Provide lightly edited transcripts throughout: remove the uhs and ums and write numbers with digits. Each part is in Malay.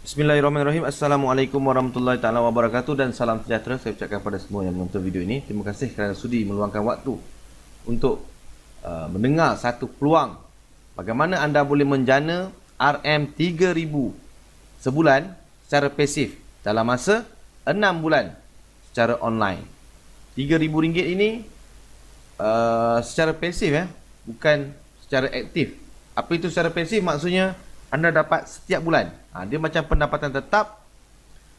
Bismillahirrahmanirrahim. Assalamualaikum warahmatullahi taala wabarakatuh dan salam sejahtera saya ucapkan kepada semua yang menonton video ini. Terima kasih kerana sudi meluangkan waktu untuk mendengar satu peluang bagaimana anda boleh menjana RM3,000 sebulan secara pasif dalam masa 6 bulan secara online. RM3,000 ini secara pasif, bukan secara aktif. Apa itu secara pasif? Maksudnya anda dapat setiap bulan. Dia macam pendapatan tetap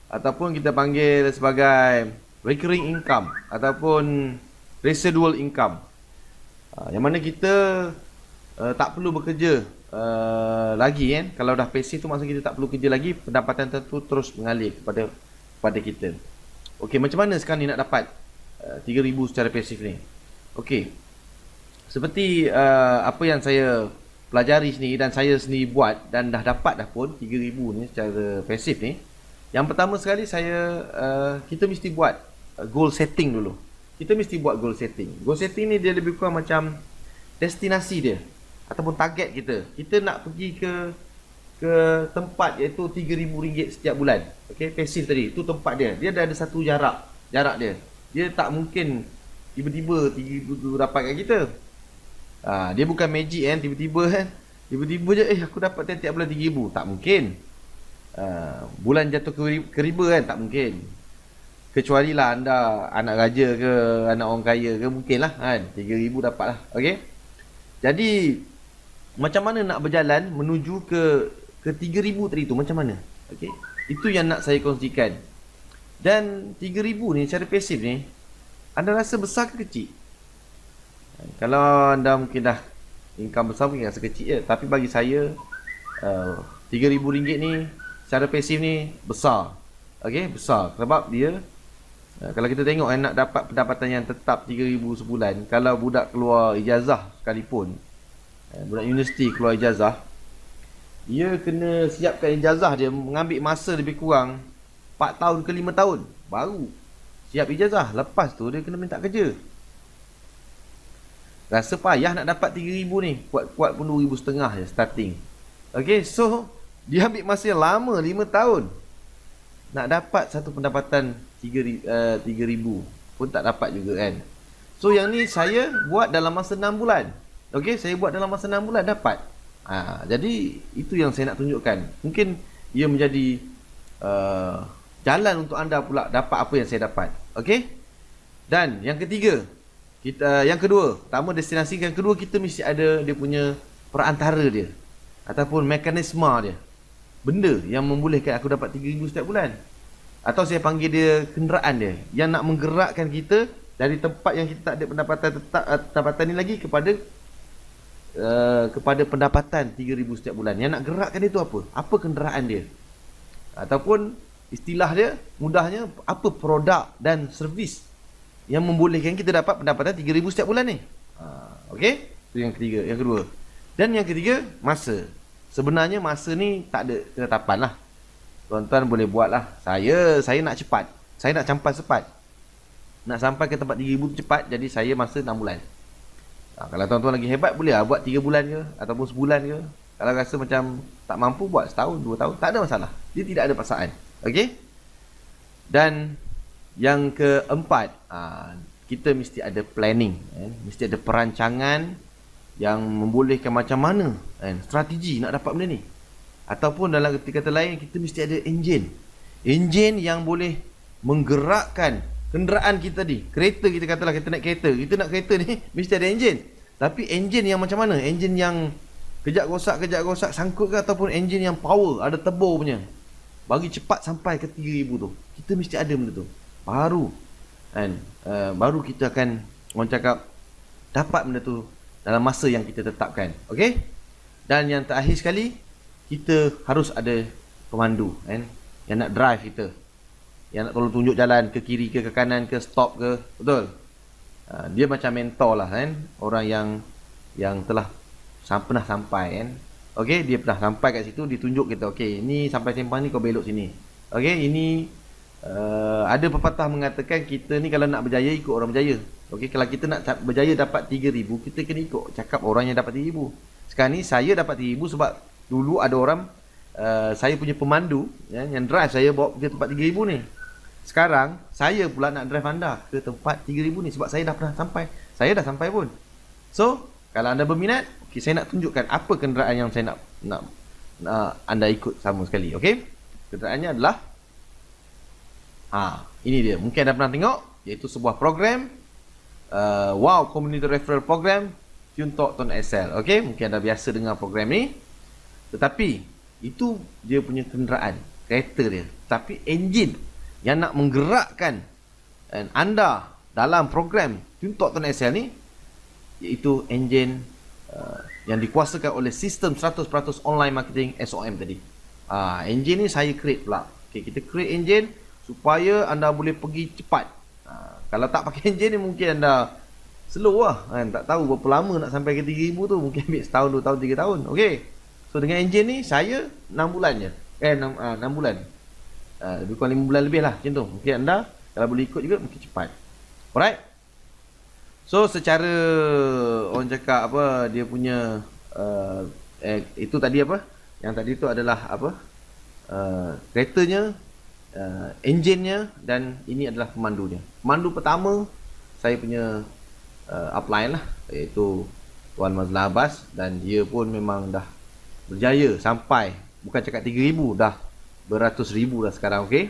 ataupun kita panggil sebagai recurring income ataupun residual income. Yang mana kita tak perlu bekerja lagi kan. Kalau dah pasif tu maksud kita tak perlu kerja lagi, pendapatan itu terus mengalir kepada kita. Okey, macam mana sekarang ni nak dapat 3,000 secara pasif ni? Okey. Seperti apa yang saya pelajari sendiri dan saya sendiri buat dan dah dapat dah pun 3,000 ni secara pasif ni. Yang pertama sekali kita mesti buat goal setting dulu. Kita mesti buat goal setting. Goal setting ni dia lebih kurang macam destinasi dia ataupun target kita. Kita nak pergi ke tempat iaitu RM3,000 setiap bulan. Okey, pasif tadi. Tu tempat dia. Dia dah ada satu jarak dia. Dia tak mungkin tiba-tiba 3,000 tu dapat kat kita. Dia bukan magic kan, tiba-tiba je aku dapat tiap bulan 3,000. Tak mungkin. Bulan jatuh ke riba kan, tak mungkin. Kecuali lah anda anak raja ke, anak orang kaya ke, mungkin lah kan 3,000 dapat lah. Okey. Jadi macam mana nak berjalan menuju ke 3,000 tadi tu, macam mana? Okey. Itu yang nak saya kongsikan. Dan 3,000 ni cara pasif ni, anda rasa besar ke kecil? Kalau anda mungkin dah income besar mungkin rasa kecil je. Tapi bagi saya RM3,000 ni secara pasif ni besar. Okey, besar. Sebab dia kalau kita tengok nak dapat pendapatan yang tetap 3,000 sebulan, kalau budak keluar ijazah sekalipun, budak universiti keluar ijazah, dia kena siapkan ijazah dia, mengambil masa lebih kurang 4 tahun ke 5 tahun baru siap ijazah. Lepas tu dia kena minta kerja. Rasa payah nak dapat 3,000 ni. Kuat-kuat pun 2,500 je starting. Okay, so dia ambil masa yang lama, 5 tahun nak dapat satu pendapatan 3,000 pun tak dapat juga kan. So yang ni saya buat dalam masa 6 bulan. Okay, saya buat dalam masa 6 bulan dapat. Jadi itu yang saya nak tunjukkan. Mungkin ia menjadi jalan untuk anda pula dapat apa yang saya dapat. Okay. Dan yang ketiga, yang kedua, pertama destinasi, yang kedua kita mesti ada dia punya perantara dia ataupun mekanisme dia. Benda yang membolehkan aku dapat 3,000 setiap bulan. Atau saya panggil dia kenderaan dia yang nak menggerakkan kita dari tempat yang kita tak ada pendapatan ni lagi kepada pendapatan 3,000 setiap bulan. Yang nak gerakkan itu apa? Apa kenderaan dia? Ataupun istilah dia mudahnya, apa produk dan servis yang membolehkan kita dapat pendapatan 3,000 setiap bulan ni. Okey? Itu yang ketiga, yang kedua. Dan yang ketiga, masa. Sebenarnya masa ni tak ada ketetapan lah. Tuan-tuan boleh buat lah. Saya nak cepat. Saya nak campas cepat. Nak sampai ke tempat 3,000 tu cepat. Jadi saya masa 6 bulan. Kalau tuan-tuan lagi hebat, boleh lah buat 3 bulan ke ataupun sebulan ke. Kalau rasa macam tak mampu, buat setahun, 2 tahun. Tak ada masalah. Dia tidak ada paksaan. Okey? Dan yang keempat, kita mesti ada planning, mesti ada perancangan yang membolehkan macam mana strategi nak dapat benda ni. Ataupun dalam kata lain, kita mesti ada enjin yang boleh menggerakkan kenderaan kita tadi. Kereta, kita katalah kita nak kereta ni mesti ada enjin. Tapi enjin yang macam mana? Enjin yang kejap rosak sangkut ke, ataupun enjin yang power, ada turbo punya, bagi cepat sampai ke 3,000 tu. Kita mesti ada benda tu. Baru kita akan, orang cakap, dapat benda tu dalam masa yang kita tetapkan. Okey? Dan yang terakhir sekali, kita harus ada pemandu yang nak drive kita, yang nak tolong tunjuk jalan ke kiri ke kanan ke stop ke. Betul? Dia macam mentor lah orang yang telah pernah sampai Okey, dia pernah sampai kat situ, ditunjuk kita, okey, ini sampai sempang ni kau belok sini. Okey, ini ada pepatah mengatakan kita ni kalau nak berjaya ikut orang berjaya. Okey, kalau kita nak berjaya dapat 3,000, kita kena ikut cakap orang yang dapat 3,000. Sekarang ni saya dapat 3,000 sebab dulu ada orang saya punya pemandu yang drive saya bawa ke tempat 3000 ni. Sekarang saya pula nak drive anda ke tempat 3000 ni sebab saya dah pernah sampai. Saya dah sampai pun. So, kalau anda berminat, okey, saya nak tunjukkan apa kenderaan yang saya nak anda ikut sama sekali, okey? Kenderaannya adalah ini dia. Mungkin anda pernah tengok, iaitu sebuah program Wow Community Referral Program Tuntok Ton XL. Okey, mungkin anda biasa dengar program ni. Tetapi itu dia punya kenderaan, kereta dia. Tapi enjin yang nak menggerakkan anda dalam program Tuntok Ton XL ni, iaitu enjin yang dikuasakan oleh sistem 100% online marketing SOM tadi. Enjin ni saya create pula. Okay, kita create enjin supaya anda boleh pergi cepat. Kalau tak pakai enjin ni mungkin anda slow lah kan? Tak tahu berapa lama nak sampai ke 3000 tu. Mungkin ambil setahun, 2 tahun, 3 tahun. Okay, so dengan enjin ni saya 6 bulan je. 6 bulan, lebih kurang 5 bulan lebih lah macam tu. Mungkin anda kalau boleh ikut juga mungkin cepat. Alright. So secara orang cakap apa, dia punya itu tadi apa, yang tadi tu adalah apa, keretanya, enjinnya, dan ini adalah pemandunya. Pemandu pertama saya punya upline lah, iaitu Tuan Mazlan Abbas, dan dia pun memang dah berjaya sampai, bukan cakap 3000, dah beratus ribu dah sekarang. Okey,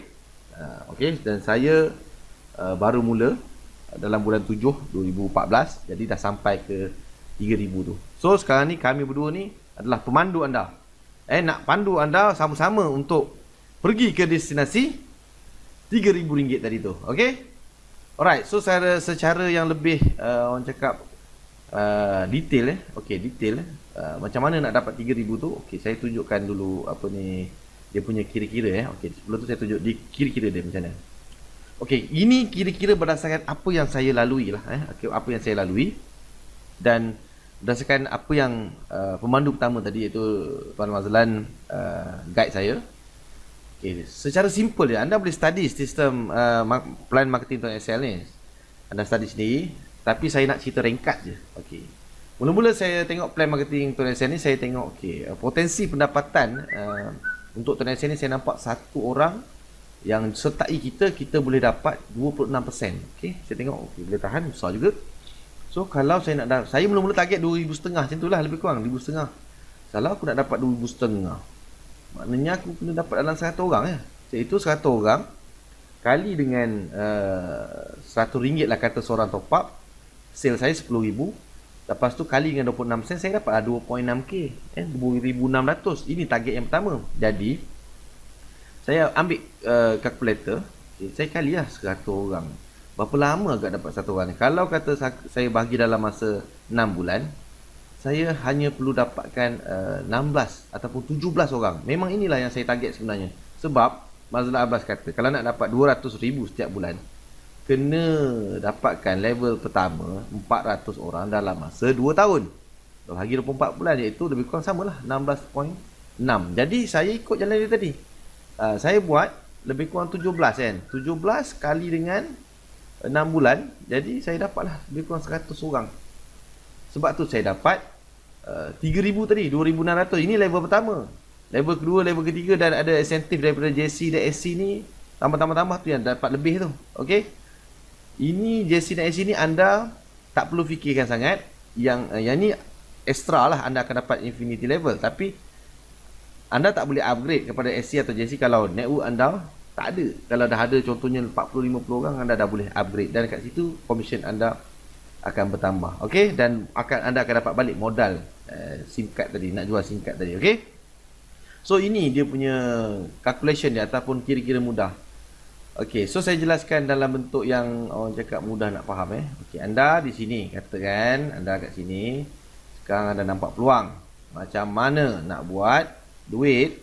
dan saya baru mula dalam bulan 7 2014, jadi dah sampai ke 3000 tu. So sekarang ni kami berdua ni adalah pemandu anda, nak pandu anda sama-sama untuk pergi ke destinasi RM3,000 tadi tu. Okey, alright. So secara yang lebih orang cakap detail detail macam mana nak dapat 3000 tu. Okey, saya tunjukkan dulu apa ni dia punya kira-kira. Okey, sebelum tu saya tunjuk di kira-kira dia macam mana. Okey, ini kira-kira berdasarkan apa yang saya lalui lah, apa yang saya lalui, dan berdasarkan apa yang pemandu pertama tadi, iaitu Tuan Mazlan guide saya. Okey, secara simple dia, anda boleh study sistem plan marketing Ton XL ni. Anda study sendiri, tapi saya nak cerita ringkas je. Okey, mula-mula saya tengok plan marketing Ton XL ni, saya tengok potensi pendapatan untuk Ton XL ni, saya nampak satu orang yang sertai kita boleh dapat 26%. Okey, saya tengok boleh tahan, besar juga. So kalau saya nak saya mula-mula target 2,500 macam itulah, lebih kurang 2,500. Kalau aku nak dapat 2,500, maknanya aku kena dapat dalam 100 orang ya. Iaitu 100 orang kali dengan RM100 lah kata seorang top up. Sale saya 10,000. Lepas tu kali dengan 26%, saya dapat 2.6k, 2,600. Ini target yang pertama. Jadi saya ambil kalkulator, saya kali lah 100 orang. Berapa lama agak dapat 1 orang ni? Kalau kata saya bagi dalam masa 6 bulan, saya hanya perlu dapatkan 16 ataupun 17 orang. Memang inilah yang saya target sebenarnya. Sebab Mazlan Abbas kata, kalau nak dapat 200,000 setiap bulan, kena dapatkan level pertama 400 orang dalam masa 2 tahun. Bagi 24 bulan, iaitu lebih kurang samalah 16.6. Jadi saya ikut jalan dia tadi. Saya buat lebih kurang 17 kan. 17 kali dengan 6 bulan, jadi saya dapatlah lebih kurang 100 orang. Sebab tu saya dapat 3,000 tadi, 2,600. Ini level pertama. Level kedua, level ketiga, dan ada insentif daripada JC dan SC ni, tambah-tambah tu yang dapat lebih tu. Okey, ini JC dan SC ni anda tak perlu fikirkan sangat. Yang ni extra lah, anda akan dapat infinity level. Tapi anda tak boleh upgrade kepada SC atau JC kalau network anda tak ada. Kalau dah ada contohnya 40-50 orang, anda dah boleh upgrade, dan kat situ commission anda akan bertambah. Okey, dan anda akan dapat balik modal SIM card tadi, nak jual SIM card tadi. Okey, so ini dia punya calculation dia ataupun kira-kira mudah. Okey, so saya jelaskan dalam bentuk yang orang cakap mudah nak faham. Okey, anda di sini, katakan anda kat sini sekarang anda nampak peluang macam mana nak buat duit.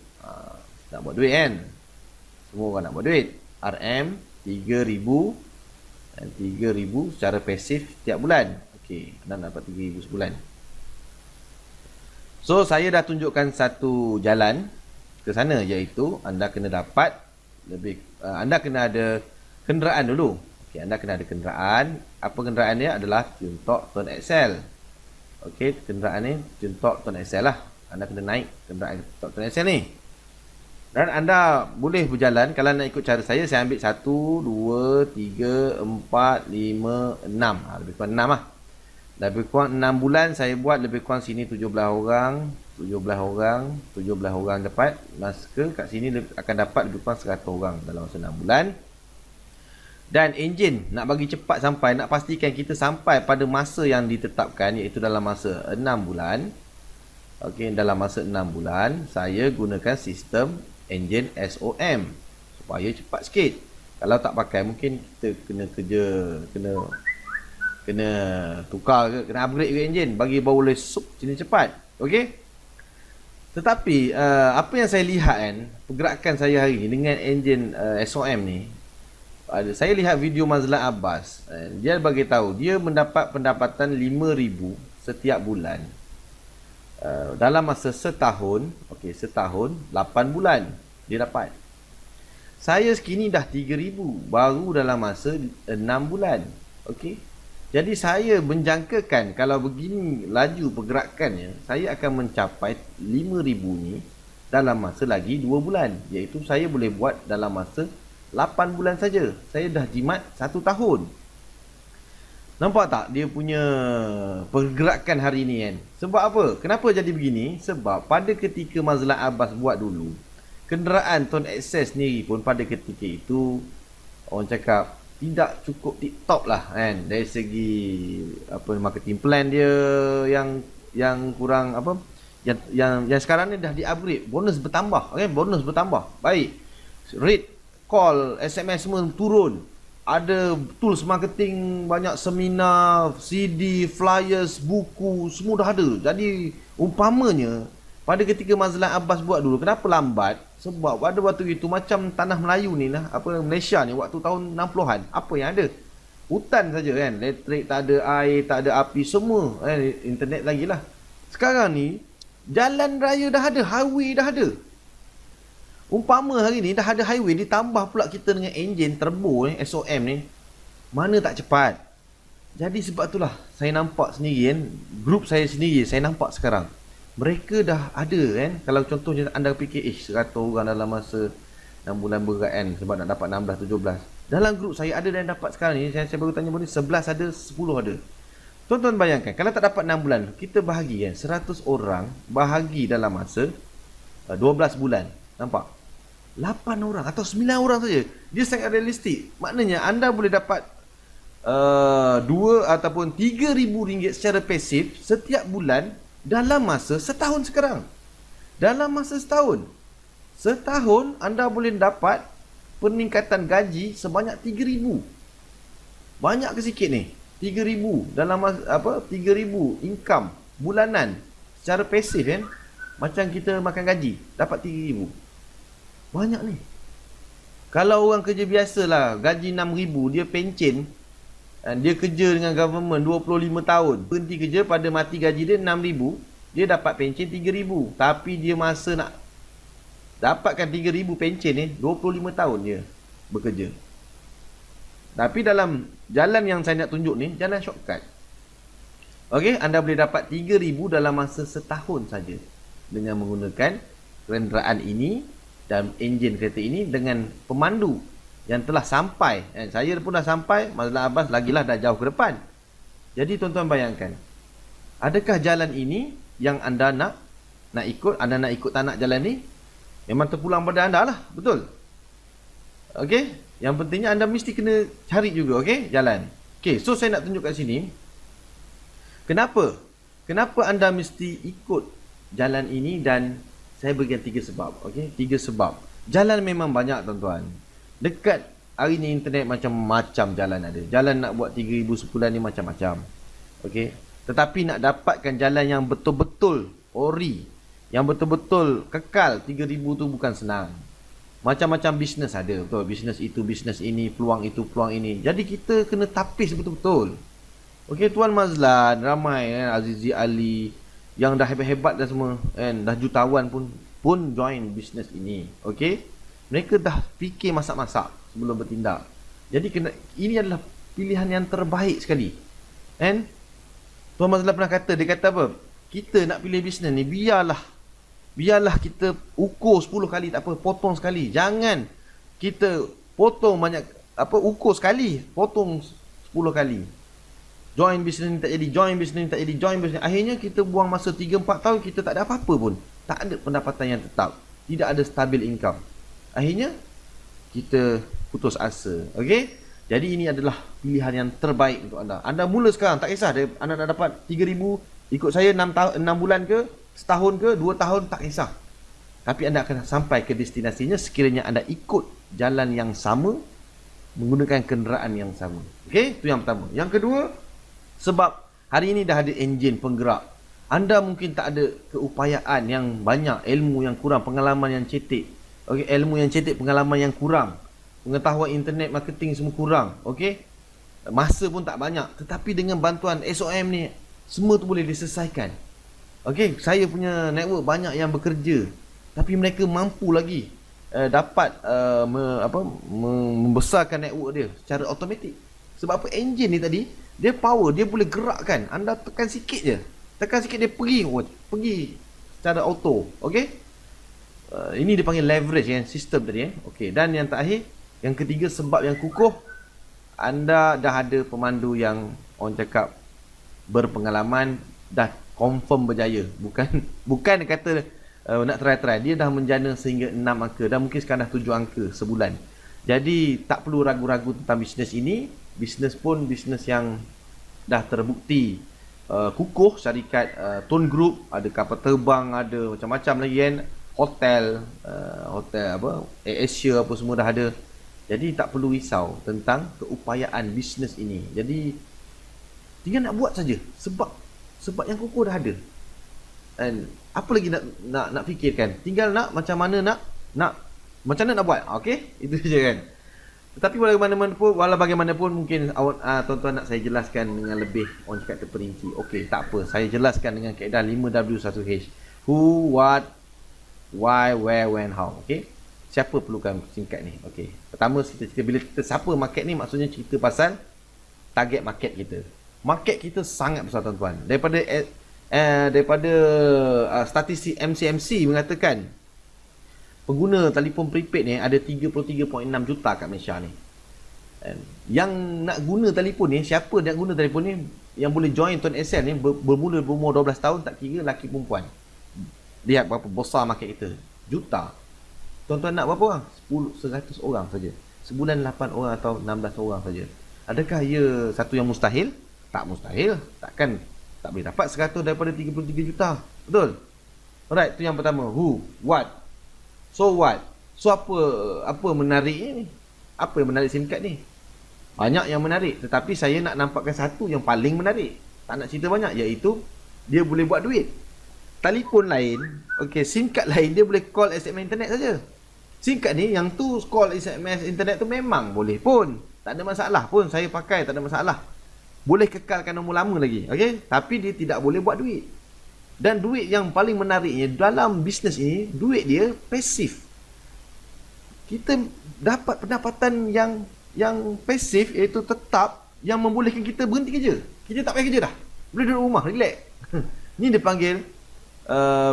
Nak buat duit kan, semua orang nak buat duit. RM 3,000 dan 3,000 secara pasif setiap bulan. Okey, anda dapat 3,000 sebulan. So saya dah tunjukkan satu jalan ke sana, iaitu anda kena dapat anda kena ada kenderaan dulu. Okey, anda kena ada kenderaan. Apa kenderaan dia? Adalah Tuntok Ton XL. Okey, kenderaan ni Tuntok Ton XL lah. Anda kena naik kenderaan Tuntok Ton XL ni. Dan anda boleh berjalan. Kalau nak ikut cara saya ambil 1, 2, 3, 4, 5, 6. Lebih kurang 6 lah. Lebih kurang 6 bulan saya buat lebih kurang sini 17 orang, 17 orang, 17 orang dapat. Maka kat sini akan dapat lebih kurang 100 orang dalam masa 6 bulan. Dan enjin nak bagi cepat sampai, nak pastikan kita sampai pada masa yang ditetapkan, iaitu dalam masa 6 bulan. Okey, dalam masa 6 bulan saya gunakan sistem enjin SOM supaya cepat sikit. Kalau tak pakai mungkin kita kena kerja, kena tukar ke, kena upgrade ke enjin bagi baru boleh sup sini cepat. Okey. Tetapi apa yang saya lihat kan, pergerakan saya hari ni dengan enjin SOM ni, saya lihat video Mazlan Abbas, dia bagi tahu dia mendapat pendapatan 5,000 setiap bulan. Dalam masa setahun, okey, setahun 8 bulan dia dapat. Saya sekini dah 3,000 baru dalam masa 6 bulan. Okey. Jadi saya menjangkakan kalau begini laju pergerakannya, saya akan mencapai 5,000 ni dalam masa lagi 2 bulan, iaitu saya boleh buat dalam masa 8 bulan saja. Saya dah jimat 1 tahun. Nampak tak dia punya pergerakan hari ni kan? Sebab apa? Kenapa jadi begini? Sebab pada ketika Mazlan Abbas buat dulu, kenderaan Tuan Access sendiri pun pada ketika itu orang cakap tidak cukup tip-top lah kan, dari segi apa marketing plan dia yang kurang apa, yang sekarang ni dah di-upgrade, bonus bertambah, okey, bonus bertambah. Baik. Rate call, SMS semua turun. Ada tools marketing, banyak seminar, CD, flyers, buku, semua dah ada. Jadi umpamanya pada ketika Mazlan Abbas buat dulu, kenapa lambat? Sebab pada waktu itu macam tanah Melayu ni lah, apa Malaysia ni waktu tahun 60-an, apa yang ada? Hutan saja kan, elektrik tak ada, air tak ada, api semua, internet lagi lah. Sekarang ni jalan raya dah ada, highway dah ada. Umpama hari ni dah ada highway, ditambah pula kita dengan enjin turbo ni, SOM ni, mana tak cepat. Jadi sebab itulah saya nampak sendiri kan, grup saya sendiri, saya nampak sekarang mereka dah ada kan. Kalau contohnya anda fikir 100 orang dalam masa 6 bulan berat kan, sebab nak dapat 16, 17. Dalam grup saya ada yang dapat sekarang ni, saya baru tanya pun ni, 11 ada, 10 ada. Tuan-tuan bayangkan, kalau tak dapat 6 bulan, kita bahagi kan, 100 orang bahagi dalam masa 12 bulan. Nampak? 8 orang atau 9 orang saja. Dia sangat realistik. Maknanya anda boleh dapat 2 ataupun 3,000 ringgit secara pasif setiap bulan dalam masa setahun sekarang. Dalam masa setahun. Setahun anda boleh dapat peningkatan gaji sebanyak 3,000. Banyak ke sikit ni? 3,000 dalam masa, 3,000 income bulanan secara pasif kan. Macam kita makan gaji dapat 3,000. Banyak ni. Kalau orang kerja biasa lah, gaji 6,000, dia pencen, dia kerja dengan government 25 tahun, berhenti kerja, pada mati gaji dia 6,000, dia dapat pencen 3,000. Tapi dia masa nak dapatkan 3,000 pencen ni 25 tahun dia bekerja. Tapi dalam jalan yang saya nak tunjuk ni, jalan shortcut. Okey, anda boleh dapat 3,000 dalam masa setahun saja dengan menggunakan kenderaan ini dan enjin kereta ini dengan pemandu yang telah sampai. Saya pun dah sampai, Mazlan Abbas lagilah dah jauh ke depan. Jadi tuan-tuan bayangkan, adakah jalan ini yang anda nak ikut? Anda nak ikut tak nak jalan ni? Memang terpulang pada anda lah, betul? Okey, yang pentingnya anda mesti kena cari juga, okey, jalan. Okey, so saya nak tunjuk kat sini. Kenapa anda mesti ikut jalan ini, dan saya berikan 3 sebab. Okey, 3 sebab. Jalan memang banyak tuan-tuan. Dekat hari ni internet macam-macam jalan ada. Jalan nak buat 3,000 sebulan ni macam-macam. Okey. Tetapi nak dapatkan jalan yang betul-betul ori, yang betul-betul kekal 3,000 tu bukan senang. Macam-macam bisnes ada, betul. Bisnes itu, bisnes ini, peluang itu, peluang ini. Jadi kita kena tapis betul-betul. Okey, Tuan Mazlan, ramai Azizi Ali yang dah hebat-hebat dah semua kan, dah jutawan pun join bisnes ini. Okey, mereka dah fikir masak-masak sebelum bertindak. Jadi ini adalah pilihan yang terbaik sekali kan. Tuan Mazlan pernah kata, dia kata apa, kita nak pilih bisnes ni, biarlah biarlah kita ukur 10 kali tak apa, potong sekali. Jangan kita potong banyak, ukur sekali, potong 10 kali. Join bisnes ni tak jadi, join bisnes ni tak jadi, join bisnes. Akhirnya kita buang masa 3-4 tahun, kita tak ada apa-apa pun. Tak ada pendapatan yang tetap. Tidak ada stabil income. Akhirnya kita putus asa. Okey? Jadi ini adalah pilihan yang terbaik untuk anda. Anda mula sekarang, tak kisah anda nak dapat 3,000, ikut saya 6 bulan ke, setahun ke, 2 tahun, tak kisah. Tapi anda akan sampai ke destinasinya sekiranya anda ikut jalan yang sama, menggunakan kenderaan yang sama. Okey? Itu yang pertama. Yang kedua, sebab hari ini dah ada enjin penggerak. Anda mungkin tak ada keupayaan yang banyak, ilmu yang kurang, pengalaman yang cetek. Okey, ilmu yang cetek, pengalaman yang kurang. Pengetahuan internet marketing semua kurang. Okey? Masa pun tak banyak. Tetapi dengan bantuan SOM ni, semua tu boleh diselesaikan. Okey, saya punya network banyak yang bekerja. Tapi mereka mampu lagi dapat membesarkan network dia secara automatik. Sebab apa? Enjin ni tadi, dia power, dia boleh gerakkan. Anda tekan sikit je. Tekan sikit dia pergi secara auto. Okey? Ini dipanggil leverage kan, sistem tadi Okey, dan yang terakhir, yang ketiga, sebab yang kukuh, anda dah ada pemandu yang orang cakap berpengalaman, dah confirm berjaya. Bukan kata nak try. Dia dah menjana sehingga 6 angka dan mungkin sekarang dah 7 angka sebulan. Jadi tak perlu ragu-ragu tentang bisnes ini. Bisnes pun bisnes yang dah terbukti kukuh. Syarikat Tone Group, ada kapal terbang, ada macam-macam lagi kan, hotel Asia apa semua dah ada. Jadi tak perlu risau tentang keupayaan bisnes ini. Jadi tinggal nak buat saja, sebab yang kukuh dah ada. Dan apa lagi nak fikirkan? Tinggal macam mana nak buat. Okey, itu saja kan. Tetapi walau bagaimanapun mungkin tuan-tuan nak saya jelaskan dengan lebih orang cakap terperinci. Okey, tak apa. Saya jelaskan dengan kaedah 5W1H. Who, what, why, where, when, how. Okey. Siapa perlukan singkat ni? Okey. Pertama kita cerita, bila kita siapa market ni, maksudnya cerita pasal target market kita. Market kita sangat besar tuan-tuan. Daripada statistik MCMC mengatakan pengguna telefon prepaid ni ada 33.6 juta kat Malaysia ni. Yang nak guna telefon ni, siapa nak guna telefon ni yang boleh join Tuan SL ni bermula berumur 12 tahun, tak kira lelaki perempuan. Lihat berapa besar market kita. Juta. Tuan-tuan nak berapa orang? 100 orang saja. Sebulan 8 orang atau 16 orang saja. Adakah ia satu yang mustahil? Tak mustahil. Takkan tak boleh dapat 100 daripada 33 juta. Betul? Alright, itu yang pertama. Who, what, so what? So apa menariknya ni? Apa yang menarik SIM card ni? Banyak yang menarik, tetapi saya nak nampakkan satu yang paling menarik. Tak nak cerita banyak, iaitu dia boleh buat duit. Telefon lain, okey, SIM card lain dia boleh call SMS internet saja. SIM card ni yang tu call SMS internet tu memang boleh pun. Tak ada masalah pun, saya pakai tak ada masalah. Boleh kekalkan nombor lama lagi, okey? Tapi dia tidak boleh buat duit. Dan duit yang paling menariknya dalam bisnes ini, duit dia pasif. Kita dapat pendapatan yang pasif, iaitu tetap, yang membolehkan kita berhenti kerja. Kita tak payah kerja dah. Boleh duduk rumah, relax. Ni dia panggil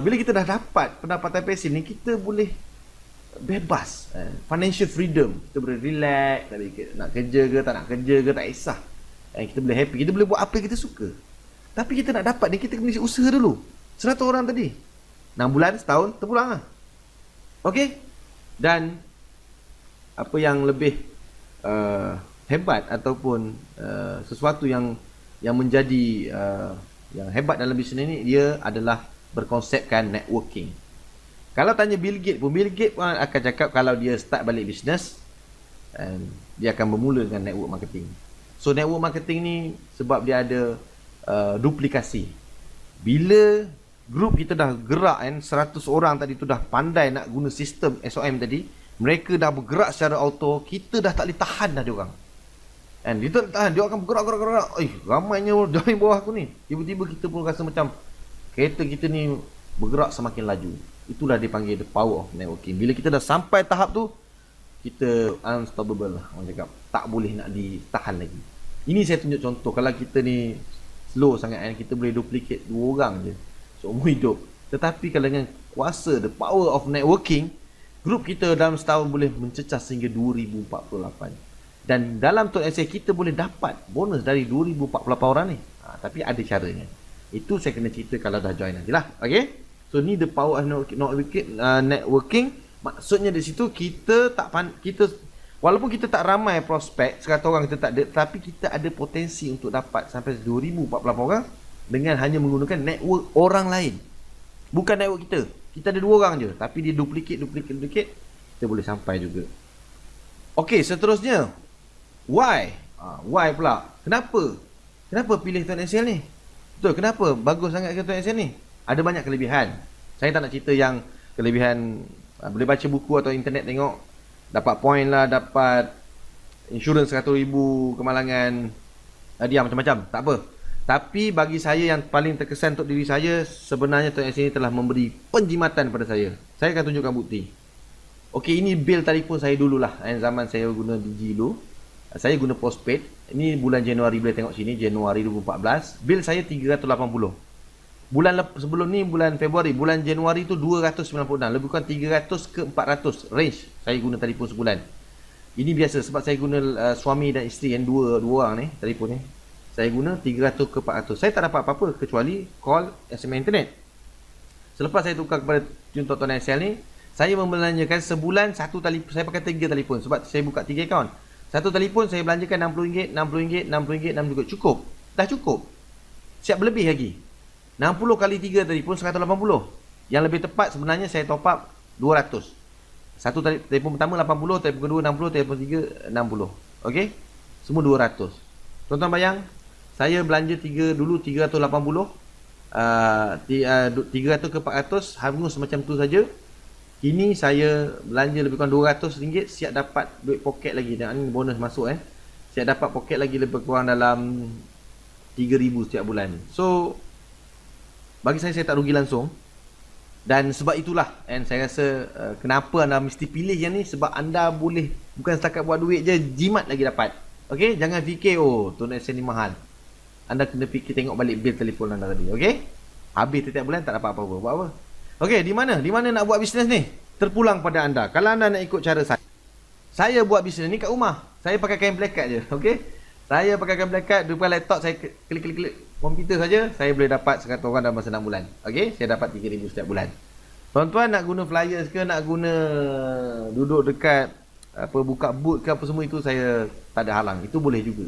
bila kita dah dapat pendapatan pasif ni, kita boleh bebas, financial freedom. Kita boleh relax, nak kerja ke tak nak kerja ke tak kisah. Kita boleh happy, kita boleh buat apa yang kita suka. Tapi kita nak dapat ni, kita kena usaha dulu. 100 orang tadi 6 bulan, setahun, terpulang lah. Okey. Dan apa yang lebih hebat ataupun sesuatu yang menjadi yang hebat dalam bisnes ni, dia adalah berkonsepkan networking. Kalau tanya Bill Gates pun akan cakap kalau dia start balik bisnes, dia akan bermula dengan network marketing. So network marketing ni sebab dia ada duplikasi. Bila grup kita dah gerak 100 orang tadi tu dah pandai nak guna sistem SOM tadi, mereka dah bergerak secara auto, kita dah tak boleh tahan dah diorang. Kita tak tahan, dia akan bergerak. Ramainya join bawah aku ni. Tiba-tiba kita pun rasa macam kereta kita ni bergerak semakin laju. Itulah dipanggil the power of networking. Bila kita dah sampai tahap tu, kita unstoppable lah, orang cakap. Tak boleh nak ditahan lagi. Ini saya tunjuk contoh. Kalau kita ni slow sangat, kita boleh duplicate 2 orang je seumur hidup. Tetapi kalau dengan kuasa, the power of networking, grup kita dalam setahun boleh mencecah sehingga 2048. Dan dalam Tuan Essay kita boleh dapat bonus dari 2048 orang ni. Tapi ada caranya. Itu saya kena cerita kalau dah join nantilah. Okay? So ni the power of networking. Maksudnya di situ kita walaupun kita tak ramai prospek, 100 orang kita tak ada, tapi kita ada potensi untuk dapat sampai 2048 orang dengan hanya menggunakan network orang lain. Bukan network kita. Kita ada 2 orang je, tapi dia duplicate, kita boleh sampai juga. Okey, seterusnya. Why? Why pula? Kenapa pilih Tuan Essay ni? Betul, kenapa bagus sangat ke Tuan Essay ni? Ada banyak kelebihan. Saya tak nak cerita yang kelebihan boleh baca buku atau internet tengok, dapat point lah, dapat insurans 100,000, kemalangan, hadiah macam-macam. Tak apa. Tapi bagi saya yang paling terkesan untuk diri saya, sebenarnya Tuan Essay ni telah memberi penjimatan pada saya. Saya akan tunjukkan bukti. Okey, ini bil telefon saya dululah. Zaman saya guna Digi dulu. Saya guna postpaid. Ini bulan Januari, boleh tengok sini, Januari 2014. Bil saya 380. Bulan sebelum ni, bulan Februari, bulan Januari tu 296. Lebih kurang 300 ke 400 range saya guna telefon sebulan. Ini biasa sebab saya guna suami dan isteri yang dua orang ni telefon ni. Saya guna 300 ke 400. Saya tak dapat apa-apa kecuali call, SMS internet. Selepas saya tukar kepada contoh Tuan Essay ni, saya membelanjakan sebulan satu telefon. Saya pakai 3 telefon sebab saya buka 3 akaun. Satu telefon saya belanjakan RM60, RM60, RM60, RM60. Cukup. Dah cukup. Siap berlebih lagi. 60 kali 3 telefon 180. Yang lebih tepat sebenarnya saya top up 200. Satu telefon pertama 80, telefon kedua 60, telefon ketiga 60. Okey? Semua 200. Tuan-tuan bayang, saya belanja dulu 380, 300 ke 400, hangus macam tu saja. Kini saya belanja lebih kurang RM200, siap dapat duit poket lagi. Dan ini bonus masuk siap dapat poket lagi lebih kurang dalam 3,000 setiap bulan. So bagi saya tak rugi langsung. Dan sebab itulah saya rasa kenapa anda mesti pilih yang ni, sebab anda boleh bukan setakat buat duit je, jimat lagi dapat. Okey, jangan fikir Tuan Essay ni mahal. Anda kena fikir, tengok balik bil telefon anda tadi. Okey? Habis setiap bulan tak dapat apa-apa. Buat apa? Okey, di mana nak buat bisnes ni? Terpulang pada anda. Kalau anda nak ikut cara saya buat bisnes ni kat rumah. Saya pakai kain plekat je. Okey? Saya pakai kain plekat, depan laptop saya klik komputer saja, saya boleh dapat 100 orang dalam masa 6 bulan. Okey? Saya dapat 3,000 setiap bulan. Tuan-tuan nak guna flyers ke, nak guna duduk dekat buka booth ke apa semua, itu saya tak ada halang. Itu boleh juga.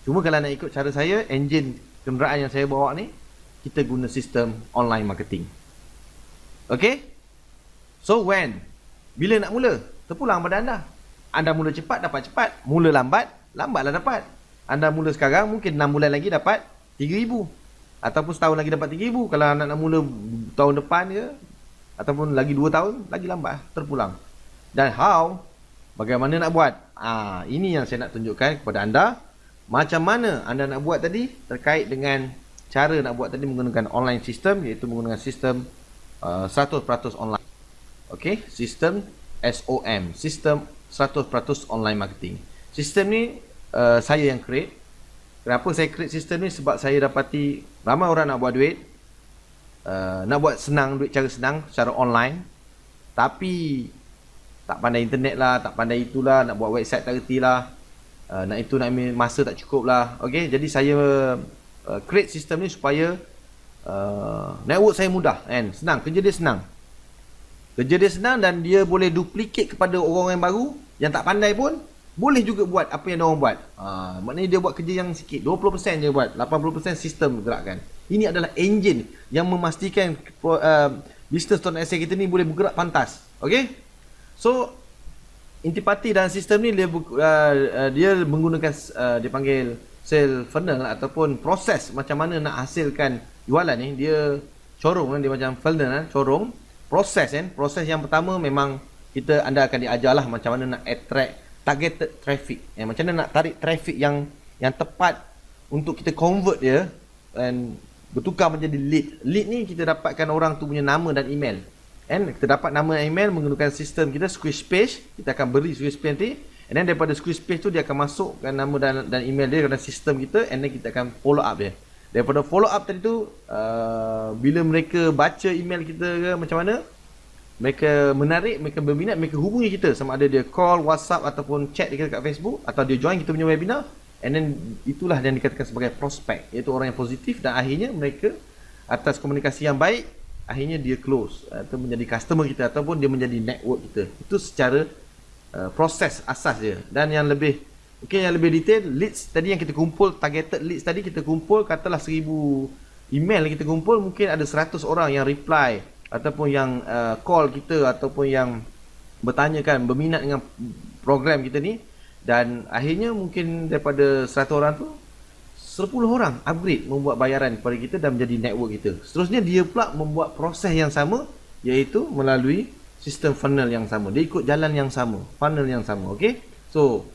Cuma kalau nak ikut cara saya, enjin kenderaan yang saya bawa ni, kita guna sistem online marketing. Okay? So when? Bila nak mula? Terpulang pada anda. Anda mula cepat, dapat cepat. Mula lambat, lambatlah dapat. Anda mula sekarang, mungkin 6 bulan lagi dapat 3,000. Ataupun setahun lagi dapat 3,000. Kalau anda nak mula tahun depan ke, ataupun lagi 2 tahun, lagi lambat. Terpulang. Dan how? Bagaimana nak buat? Ini yang saya nak tunjukkan kepada anda. Macam mana anda nak buat tadi, terkait dengan cara nak buat tadi menggunakan online system, iaitu menggunakan sistem 100% online. Okey, sistem SOM, sistem 100% online marketing. Sistem ni saya yang create. Kenapa saya create sistem ni? Sebab saya dapati ramai orang nak buat duit, nak buat duit cara senang secara online, tapi tak pandai internet lah, tak pandai itulah, nak buat website tak reti lah, nak ambil masa tak cukup lah. Okay, jadi saya create sistem ni supaya network saya mudah, senang, kerja dia senang dan dia boleh duplicate kepada orang yang baru yang tak pandai pun boleh juga buat apa yang orang buat. Maknanya dia buat kerja yang sikit, 20% je buat, 80% sistem gerakkan. Ini adalah engine yang memastikan bisnes Tuan Essay kita ni boleh bergerak pantas. Okay, so intipati dalam sistem ni dia menggunakan dia panggil sale funnel ataupun proses macam mana nak hasilkan jualan ni. Dia corong, dia macam funnel, corong proses. Proses yang pertama memang anda akan diajarlah macam mana nak attract targeted traffic, macam mana nak tarik traffic yang tepat untuk kita convert dia dan bertukar menjadi lead ni kita dapatkan orang tu punya nama dan email. Kita dapat nama dan email menggunakan sistem kita Squarespace. Kita akan beri Squarespace nanti, and then daripada Squarespace tu dia akan masukkan nama dan email dia dalam sistem kita, and then kita akan follow up dia. Daripada follow up tadi tu, bila mereka baca email kita ke macam mana, mereka menarik, mereka berminat, mereka hubungi kita, sama ada dia call, WhatsApp ataupun chat kita kat Facebook, atau dia join kita punya webinar. And then itulah yang dikatakan sebagai prospek, iaitu orang yang positif, dan akhirnya mereka atas komunikasi yang baik, akhirnya dia close atau menjadi customer kita, ataupun dia menjadi network kita. Itu secara proses asas dia. Dan yang lebih yang lebih detail, leads tadi yang kita kumpul, targeted leads tadi kita kumpul, katalah 1000 email yang kita kumpul, mungkin ada 100 orang yang reply ataupun yang call kita, ataupun yang bertanyakan, berminat dengan program kita ni. Dan akhirnya mungkin daripada 100 orang tu, 10 orang upgrade membuat bayaran kepada kita dan menjadi network kita. Seterusnya dia pula membuat proses yang sama, iaitu melalui sistem funnel yang sama. Dia ikut jalan yang sama, funnel yang sama. Okay, so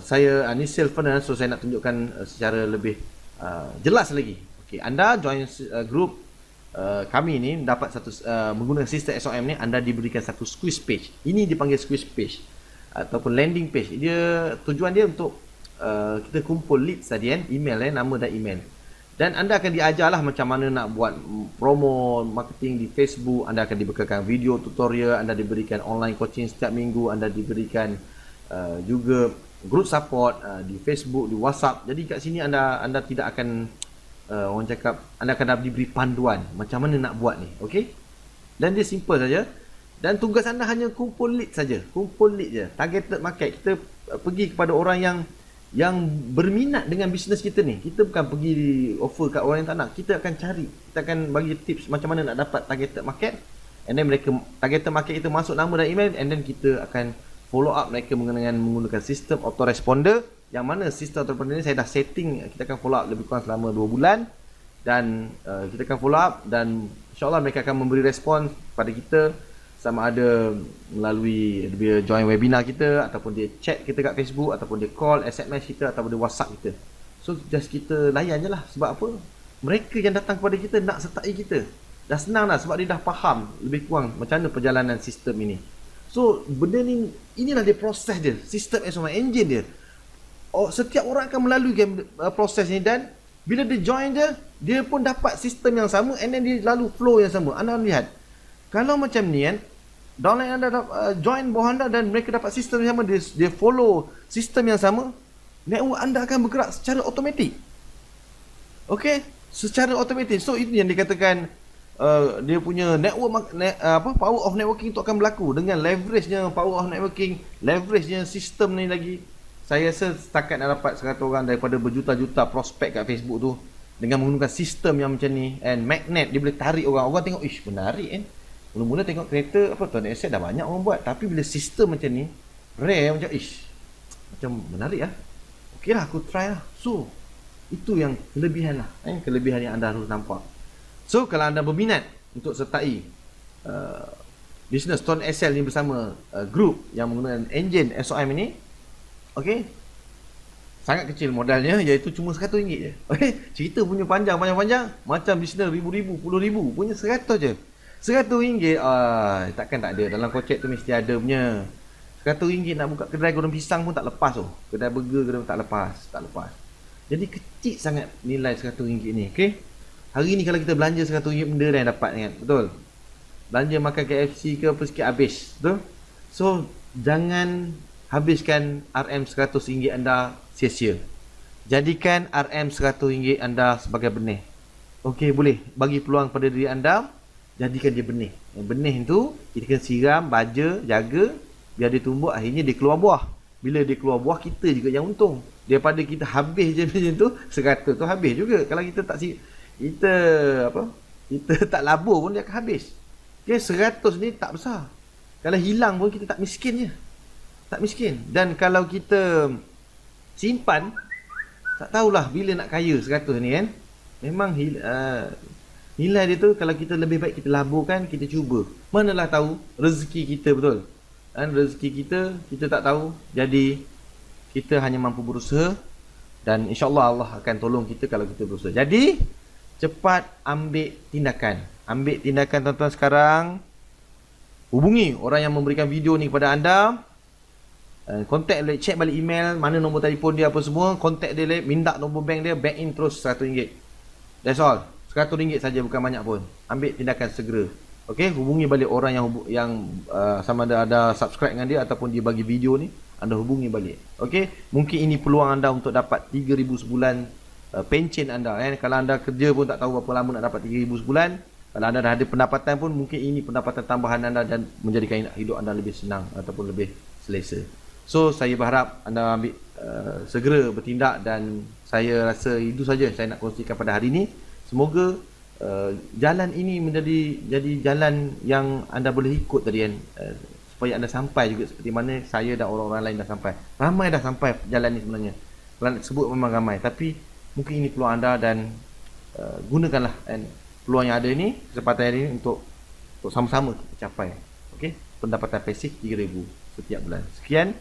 saya ni sales funnel, so saya nak tunjukkan secara lebih jelas lagi. Okay, anda join group kami ni dapat satu menggunakan sistem SOM ni, anda diberikan satu squeeze page. Ini dipanggil squeeze page ataupun landing page. Dia tujuan dia untuk kita kumpul leads tadi kan, email nama dan email. Dan anda akan diajarlah macam mana nak buat promo marketing di Facebook. Anda akan diberikan video tutorial, anda diberikan online coaching setiap minggu, anda diberikan juga group support di Facebook, di WhatsApp. Jadi kat sini anda tidak akan orang cakap, anda akan diberi panduan macam mana nak buat ni. Okey, dan dia simple saja. Dan tugas anda hanya kumpul lead saja, kumpul lead je, targeted market. Kita pergi kepada orang yang berminat dengan bisnes kita ni. Kita bukan pergi offer kat orang yang tak nak. Kita akan cari, kita akan bagi tips macam mana nak dapat targeted market. And then mereka, targeted market kita masuk nama dan email, and then kita akan follow up mereka menggunakan sistem autoresponder. Yang mana sistem autoresponder ni saya dah setting, kita akan follow up lebih kurang selama 2 bulan. Dan kita akan follow up, dan insyaAllah mereka akan memberi respon kepada kita, sama ada melalui dia join webinar kita, ataupun dia chat kita kat Facebook, ataupun dia call, SMS kita, ataupun dia WhatsApp kita. So just kita layan je lah. Sebab apa? Mereka yang datang kepada kita nak sertai kita. Dah senang dah, sebab dia dah faham lebih kurang macam mana perjalanan sistem ini. So benda ni, inilah dia proses dia, sistem SOM, engine dia. Setiap orang akan melalui proses ni, dan bila dia join dia pun dapat sistem yang sama, and then dia lalu flow yang sama. Anda lihat, kalau macam ni kan, downline anda join bawah anda dan mereka dapat sistem yang sama, dia follow sistem yang sama, network anda akan bergerak secara automatik. Okay, secara automatik. So itu yang dikatakan dia punya network, power of networking itu akan berlaku dengan leverage-nya power of networking, leverage-nya sistem ni lagi. Saya rasa setakat nak dapat 100 orang daripada berjuta-juta prospek kat Facebook tu, dengan menggunakan sistem yang macam ni, and magnet, dia boleh tarik orang. Orang tengok, ish, menarik kan. Mula-mula tengok kereta tuan asset dah banyak orang buat, tapi bila sistem macam ni, rare, macam ish, macam menarik lah. Okey lah, aku try lah. So itu yang kelebihan lah, kelebihan yang anda harus nampak. So kalau anda berminat untuk sertai business Tuan SL ni bersama group yang menggunakan engine SOM ini, okey, sangat kecil modalnya, iaitu cuma RM100 je. Okey, cerita punya panjang macam bisnes ribu-ribu, puluh-ribu, punya 100 je. RM100, takkan tak ada. Dalam kocek tu mesti ada punya. RM100 nak buka kedai goreng pisang pun tak lepas tu. Kedai burger kedai tak lepas. Jadi kecil sangat nilai RM100 ni. Okey, hari ni kalau kita belanja RM100, benda dah yang dapat kan. Betul, belanja makan KFC ke apa sikit habis. Betul. So jangan habiskan RM100 anda sia-sia. Jadikan RM100 anda sebagai benih. Okey, boleh bagi peluang pada diri anda, jadikan dia benih. Benih tu kita kena siram, baja, jaga biar dia tumbuh, akhirnya dia keluar buah. Bila dia keluar buah, kita juga yang untung. Daripada kita habis je macam tu, 100 tu habis juga. Kalau kita kita tak labur pun dia akan habis. Okey, 100 ni tak besar. Kalau hilang pun kita tak miskin je. Tak miskin. Dan kalau kita simpan, tak tahulah bila nak kaya 100 ni kan. Memang nilai dia tu, kalau kita lebih baik kita laburkan, kita cuba. Manalah tahu rezeki kita, betul. Dan rezeki kita tak tahu. Jadi kita hanya mampu berusaha, dan insya-Allah Allah akan tolong kita kalau kita berusaha. Jadi cepat ambil tindakan. Ambil tindakan tuan-tuan sekarang. Hubungi orang yang memberikan video ni kepada anda. Contact dia, check balik email, mana nombor telefon dia apa semua, contact dia, minta nombor bank dia, bank in terus RM100. That's all. RM100 saja, bukan banyak pun. Ambil tindakan segera. Okey, hubungi balik orang yang sama ada subscribe dengan dia ataupun dia bagi video ni, anda hubungi balik. Okey, mungkin ini peluang anda untuk dapat 3,000 sebulan pencen anda Kalau anda kerja pun tak tahu berapa lama nak dapat 3,000 sebulan. Kalau anda dah ada pendapatan pun, mungkin ini pendapatan tambahan anda dan menjadikan hidup anda lebih senang ataupun lebih selesa. So saya berharap anda ambil segera bertindak, dan saya rasa itu saja saya nak kongsikan pada hari ini. Semoga jalan ini jadi jalan yang anda boleh ikut tadi kan, supaya anda sampai juga seperti mana saya dan orang-orang lain dah sampai. Ramai dah sampai jalan ni sebenarnya. Kalau nak sebut memang ramai, tapi mungkin ini peluang anda, dan gunakanlah peluang yang ada ini, kesempatan ini untuk sama-sama capai. Okey, pendapatan pasif 3,000 setiap bulan. Sekian.